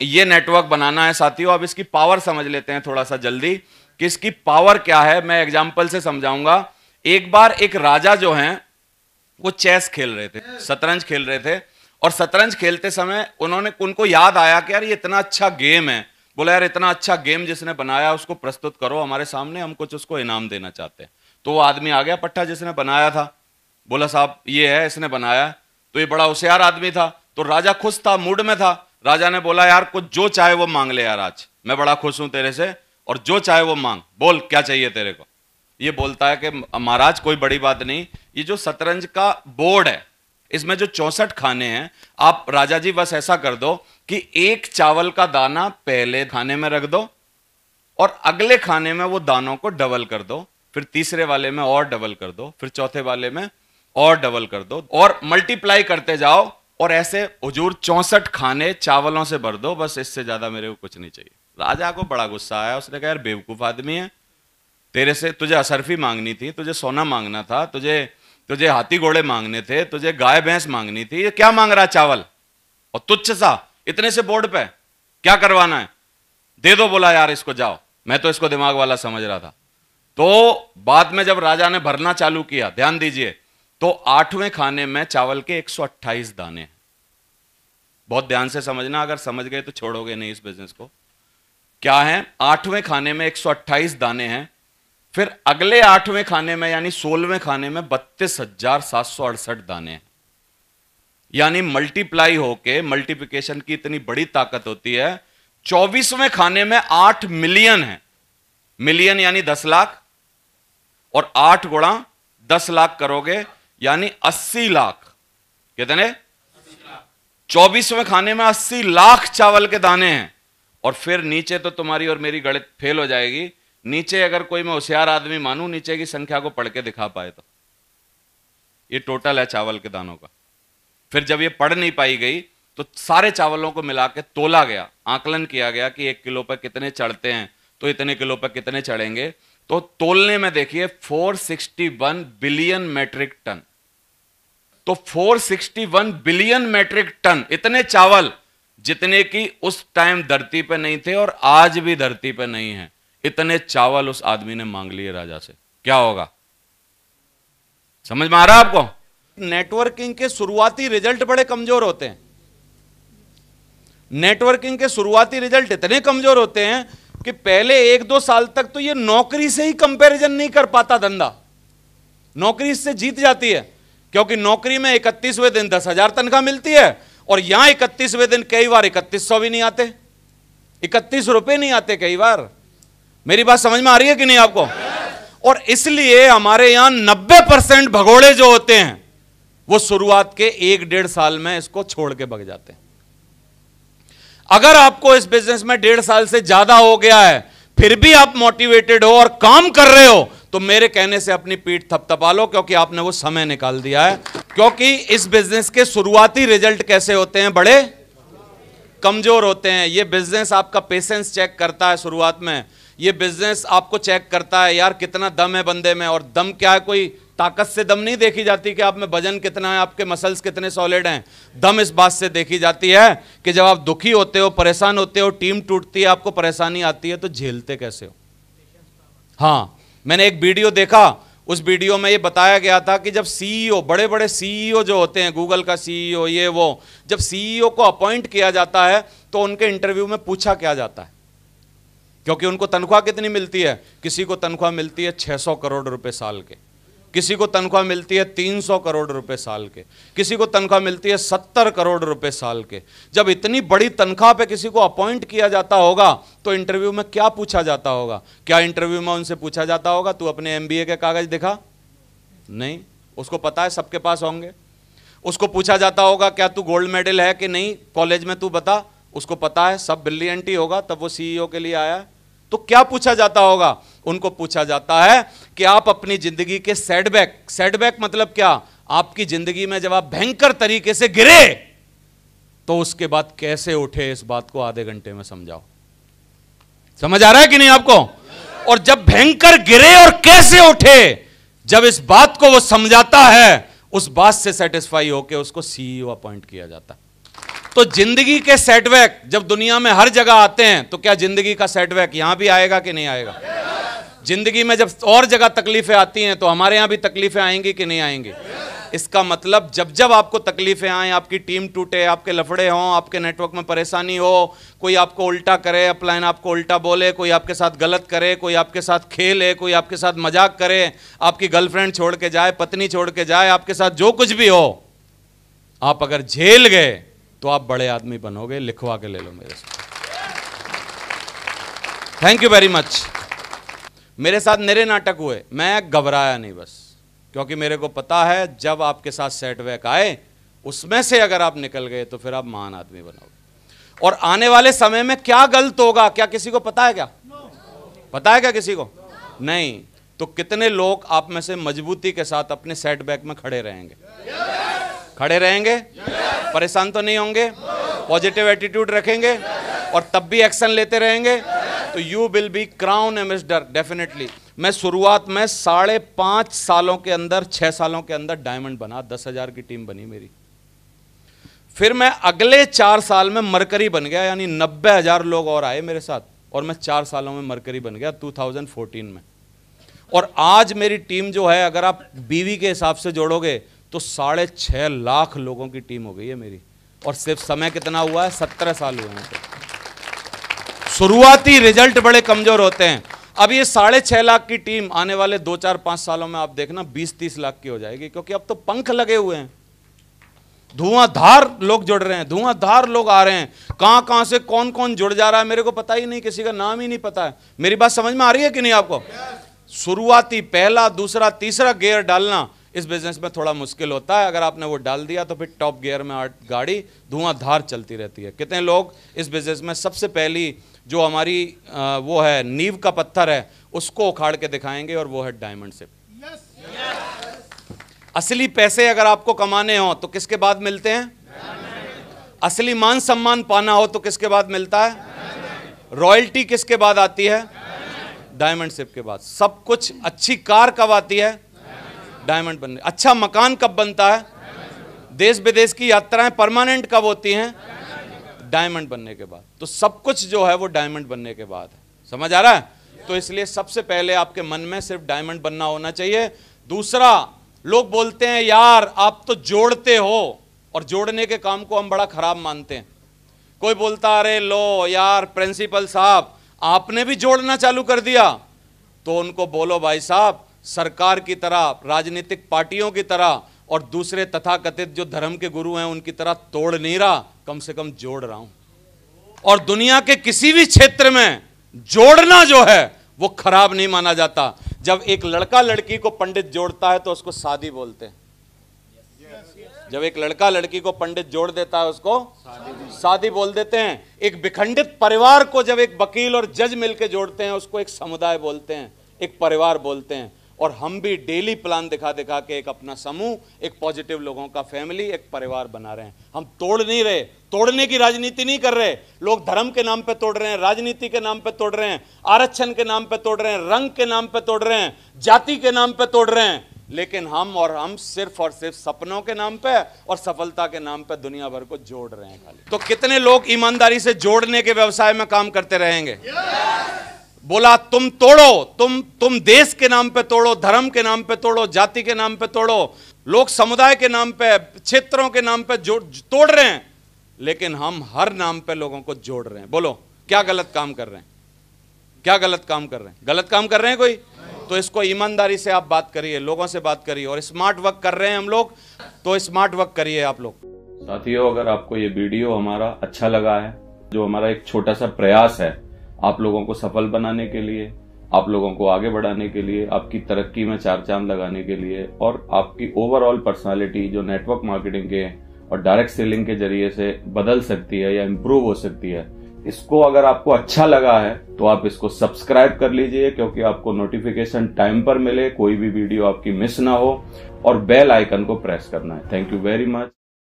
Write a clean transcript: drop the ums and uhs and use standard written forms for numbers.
ये नेटवर्क बनाना है साथियों। अब इसकी पावर समझ लेते हैं थोड़ा सा जल्दी कि इसकी पावर क्या है। मैं एग्जाम्पल से समझाऊंगा। एक बार एक राजा जो हैं वो चेस खेल रहे थे, शतरंज खेल रहे थे, और शतरंज खेलते समय उनको याद आया कि यार ये इतना अच्छा गेम है। बोला यार इतना अच्छा गेम जिसने बनाया उसको प्रस्तुत करो हमारे सामने, हम कुछ उसको इनाम देना चाहते हैं। तो वो आदमी आ गया पट्टा जिसने बनाया था, बोला साहब ये है इसने बनाया। तो ये बड़ा होशियार आदमी था, तो राजा खुश था, मूड में था। राजा ने बोला यार कुछ जो चाहे वो मांग ले यार, आज मैं बड़ा खुश हूं तेरे से, और जो चाहे वो मांग, बोल क्या चाहिए तेरे को। ये बोलता है कि महाराज कोई बड़ी बात नहीं, ये जो शतरंज का बोर्ड है इसमें जो 64 खाने हैं, आप राजा जी बस ऐसा कर दो कि एक चावल का दाना पहले खाने में रख दो और अगले खाने में वो दानों को डबल कर दो, फिर तीसरे वाले में और डबल कर दो, फिर चौथे वाले में और डबल कर दो, और मल्टीप्लाई करते जाओ, और ऐसे हुजूर 64 खाने चावलों से भर दो, बस इससे ज्यादा मेरे को कुछ नहीं चाहिए। राजा को बड़ा गुस्सा आया, उसने कहा यार बेवकूफ आदमी है, तेरे से तुझे असरफी मांगनी थी, तुझे सोना मांगना था, तुझे हाथी घोड़े मांगने थे, तुझे गाय भैंस मांगनी थी, ये क्या मांग रहा चावल और तुच्छ सा इतने से बोर्ड पे क्या करवाना है, दे दो। बोला यार इसको जाओ, मैं तो इसको दिमाग वाला समझ रहा था। तो बाद में जब राजा ने भरना चालू किया, ध्यान दीजिए, तो 8वें खाने में चावल के 128 दाने। बहुत ध्यान से समझना, अगर समझ गए तो छोड़ोगे नहीं इस बिजनेस को। क्या है, 8वें खाने में 128 दाने हैं, फिर अगले 8वें खाने में यानी 16वें खाने में 32,768 दाने हैं। यानी मल्टीप्लाई होके, मल्टीप्लिकेशन की इतनी बड़ी ताकत होती है। 24वें खाने में 8 मिलियन है, मिलियन यानी 10 लाख, और 8 गुणा 10 लाख करोगे यानी 80 लाख। कितने? 24वें खाने में 80 लाख चावल के दाने हैं। और फिर नीचे तो तुम्हारी और मेरी गणित फेल हो जाएगी। नीचे अगर कोई मैं होशियार आदमी मानूं, नीचे की संख्या को पढ़ के दिखा पाए तो ये टोटल है चावल के दानों का। फिर जब ये पढ़ नहीं पाई गई तो सारे चावलों को मिला के तोला गया, आकलन किया गया कि 1 किलो पर कितने चढ़ते हैं, तो इतने किलो पर कितने चढ़ेंगे। तो तोलने में देखिए 461 बिलियन मैट्रिक टन। तो 461 बिलियन मैट्रिक टन, इतने चावल जितने की उस टाइम धरती पे नहीं थे और आज भी धरती पे नहीं है, इतने चावल उस आदमी ने मांग लिए राजा से। क्या होगा, समझ में आ रहा है आपको? नेटवर्किंग के शुरुआती रिजल्ट बड़े कमजोर होते हैं। नेटवर्किंग के शुरुआती रिजल्ट इतने कमजोर होते हैं कि पहले 1-2 साल तक तो ये नौकरी से ही कंपैरिजन नहीं कर पाता धंधा। नौकरी इससे जीत जाती है, क्योंकि नौकरी में 31वें दिन 10,000 तनख्वाह मिलती है, और यहां 31वें दिन कई बार 3100 भी नहीं आते, 31 रुपए नहीं आते कई बार। मेरी बात समझ में आ रही है कि नहीं आपको? और इसलिए हमारे यहां 90% भगोड़े जो होते हैं वो शुरुआत के 1-1.5 साल में इसको छोड़ के भाग जाते हैं। अगर आपको इस बिजनेस में 1.5 साल से ज्यादा हो गया है, फिर भी आप मोटिवेटेड हो और काम कर रहे हो, तो मेरे कहने से अपनी पीठ थपथपा लो, क्योंकि आपने वो समय निकाल दिया है। क्योंकि इस बिजनेस के शुरुआती रिजल्ट कैसे होते हैं, बड़े कमजोर होते हैं। ये बिजनेस आपका पेशेंस चेक करता है शुरुआत में। ये बिजनेस आपको चेक करता है यार कितना दम है बंदे में। और दम क्या है, कोई ताकत से दम नहीं देखी जाती कि आप में वजन कितना है, आपके मसल्स कितने सॉलिड हैं। दम इस बात से देखी जाती है कि जब आप दुखी होते हो, परेशान होते हो, टीम टूटती है, आपको परेशानी आती है, तो झेलते कैसे हो। हाँ, मैंने एक वीडियो देखा, उस वीडियो में ये बताया गया था कि जब सीईओ, बड़े बड़े सीईओ जो होते हैं, गूगल का सीईओ, ये वो, जब सीईओ को अपॉइंट किया जाता है तो उनके इंटरव्यू में पूछा क्या जाता है, क्योंकि उनको तनख्वाह कितनी मिलती है। किसी को तनख्वाह मिलती है 600 करोड़ रुपए साल के, किसी को तनख्वाह मिलती है 300 करोड़ रुपए साल के, किसी को तनख्वाह मिलती है 70 करोड़ रुपए साल के। जब इतनी बड़ी तनख्वाह पे किसी को अपॉइंट किया जाता होगा तो इंटरव्यू में क्या पूछा जाता होगा? क्या इंटरव्यू में उनसे पूछा जाता होगा तू अपने MBA के कागज दिखा? नहीं, उसको पता है सबके पास होंगे। उसको पूछा जाता होगा क्या तू गोल्ड मेडल है कि नहीं कॉलेज में, तू बता? उसको पता है, सब ब्रिलियंट ही होगा, तब वो CEO के लिए आया। तो क्या पूछा जाता होगा? उनको पूछा जाता है कि आप अपनी जिंदगी के सेटबैक मतलब क्या, आपकी जिंदगी में जब आप भयंकर तरीके से गिरे तो उसके बाद कैसे उठे, इस बात को आधे घंटे में समझाओ। समझ आ रहा है कि नहीं आपको? और जब भयंकर गिरे और कैसे उठे, जब इस बात को वो समझाता है, उस बात से सेटिस्फाई होकर उसको CEO अपॉइंट किया जाता है। तो जिंदगी के सेटबैक जब दुनिया में हर जगह आते हैं, तो क्या जिंदगी का सेटबैक यहां भी आएगा कि नहीं आएगा? जिंदगी में जब और जगह तकलीफें आती हैं, तो हमारे यहां भी तकलीफें आएंगी कि नहीं आएंगी? इसका मतलब जब जब आपको तकलीफें आए, आपकी टीम टूटे, आपके लफड़े हों, आपके नेटवर्क में परेशानी हो, कोई आपको उल्टा करे, अपलाइन आपको उल्टा बोले, कोई आपके साथ गलत करे, कोई आपके साथ खेले, कोई आपके साथ मजाक करे, आपकी गर्लफ्रेंड छोड़ के जाए, पत्नी छोड़ के जाए, आपके साथ जो कुछ भी हो, आप अगर झेल गए तो आप बड़े आदमी बनोगे। लिखवा के ले लो मेरे से। Thank you very much. मेरे साथ मेरे नाटक हुए, मैं घबराया नहीं बस, क्योंकि मेरे को पता है जब आपके साथ सेटबैक आए, उसमें से अगर आप निकल गए तो फिर आप महान आदमी बनोगे। और आने वाले समय में क्या गलत होगा, क्या किसी को पता है? क्या पता है? क्या किसी को नहीं? तो कितने लोग आप में से मजबूती के साथ अपने सेटबैक में खड़े रहेंगे? खड़े रहेंगे, परेशान तो नहीं होंगे, पॉजिटिव एटीट्यूड रखेंगे और तब भी एक्शन लेते रहेंगे, तो you will be crown ambassador definitely. मैं शुरुआत में 5.5 सालों के अंदर, 6 सालों के अंदर डायमंड बना, 10,000 की टीम बनी मेरी। फिर मैं अगले 4 साल में मरकरी बन गया, यानी 90,000 लोग और आए मेरे साथ, और मैं 4 सालों में मरकरी बन गया 2014 में। और आज मेरी टीम जो है, अगर आप बीवी के हिसाब से जोड़ोगे तो 6.5 लाख लोगों की टीम हो गई है मेरी। और सिर्फ समय कितना हुआ है? 17 साल हुए हैं। शुरुआती रिजल्ट बड़े कमजोर होते हैं। अब ये 6.5 लाख की टीम आने वाले 2, 4, 5 सालों में आप देखना 20-30 लाख की हो जाएगी, क्योंकि अब तो पंख लगे हुए हैं। धुआंधार लोग जुड़ रहे हैं, धुआंधार लोग आ रहे हैं। कहां कहां से कौन कौन जुड़ जा रहा है मेरे को पता ही नहीं, किसी का नाम ही नहीं पता है। मेरी बात समझ में आ रही है कि नहीं आपको? शुरुआती पहला, दूसरा, तीसरा गियर डालना इस बिजनेस में थोड़ा मुश्किल होता है। अगर आपने वो डाल दिया तो फिर टॉप गियर में गाड़ी धुआंधार चलती रहती है। कितने लोग इस बिजनेस में सबसे पहली जो हमारी वो है नींव का पत्थर है, उसको उखाड़ के दिखाएंगे, और वो है डायमंड शिप। असली पैसे अगर आपको कमाने हो तो किसके बाद मिलते हैं? असली मान सम्मान पाना हो तो किसके बाद मिलता है? रॉयल्टी किसके बाद आती है? डायमंड शिप के बाद। सब कुछ, अच्छी कार कब आती है? डायमंड बनने। अच्छा मकान कब बनता है? देश विदेश की यात्राएं परमानेंट कब होती हैं? डायमंड बनने के बाद। तो सब कुछ जो है वो डायमंड बनने के बाद है। समझ आ रहा है? तो इसलिए सबसे पहले आपके मन में सिर्फ डायमंड बनना होना चाहिए। दूसरा, लोग बोलते हैं यार आप तो जोड़ते हो, और जोड़ने के काम को हम बड़ा खराब मानते हैं। कोई बोलता अरे लो यार प्रिंसिपल साहब आपने भी जोड़ना चालू कर दिया, तो उनको बोलो भाई साहब सरकार की तरह, राजनीतिक पार्टियों की तरह और दूसरे तथाकथित जो धर्म के गुरु हैं उनकी तरह तोड़ नहीं रहा, कम से कम जोड़ रहा हूं। और दुनिया के किसी भी क्षेत्र में जोड़ना जो है वो खराब नहीं माना जाता। जब एक लड़का लड़की को पंडित जोड़ता है तो उसको शादी बोलते हैं। जब एक लड़का लड़की को पंडित जोड़ देता है उसको शादी बोल देते हैं। एक विखंडित परिवार को जब एक वकील और जज मिलकर जोड़ते हैं उसको एक समुदाय बोलते हैं, एक परिवार बोलते हैं। और हम भी डेली प्लान दिखा दिखा के एक अपना समूह, एक पॉजिटिव लोगों का फैमिली, एक परिवार बना रहे हैं। हम तोड़ नहीं रहे, तोड़ने की राजनीति नहीं कर रहे। लोग धर्म के नाम पे तोड़ रहे हैं, राजनीति के नाम पे तोड़ रहे हैं, आरक्षण के नाम पे तोड़ रहे हैं, रंग के नाम पे तोड़ रहे हैं, जाति के नाम पे तोड़ रहे हैं। लेकिन हम सिर्फ और सिर्फ सपनों के नाम पे और सफलता के नाम पे दुनिया भर को जोड़ रहे हैं खाली। तो कितने लोग ईमानदारी से जोड़ने के व्यवसाय में काम करते रहेंगे? बोला तुम तोड़ो, तुम देश के नाम पे तोड़ो, धर्म के नाम पे तोड़ो, जाति के नाम पे तोड़ो, लोग समुदाय के नाम पे, क्षेत्रों के नाम पे तोड़ रहे हैं, लेकिन हम हर नाम पे लोगों को जोड़ रहे हैं। बोलो क्या गलत काम कर रहे हैं? क्या गलत काम कर रहे हैं? गलत काम कर रहे हैं कोई? तो इसको ईमानदारी से आप बात करिए, लोगों से बात करिए। और स्मार्ट वर्क कर रहे हैं हम लोग, तो स्मार्ट वर्क करिए आप लोग। साथियों, अगर आपको ये वीडियो हमारा अच्छा लगा है, जो हमारा एक छोटा सा प्रयास है आप लोगों को सफल बनाने के लिए, आप लोगों को आगे बढ़ाने के लिए, आपकी तरक्की में 4 चांद लगाने के लिए, और आपकी ओवरऑल पर्सनालिटी जो नेटवर्क मार्केटिंग के और डायरेक्ट सेलिंग के जरिए से बदल सकती है या इम्प्रूव हो सकती है, इसको अगर आपको अच्छा लगा है तो आप इसको सब्सक्राइब कर लीजिए, क्योंकि आपको नोटिफिकेशन टाइम पर मिले, कोई भी वीडियो आपकी मिस ना हो, और बेल आइकन को प्रेस करना है। Thank you very much.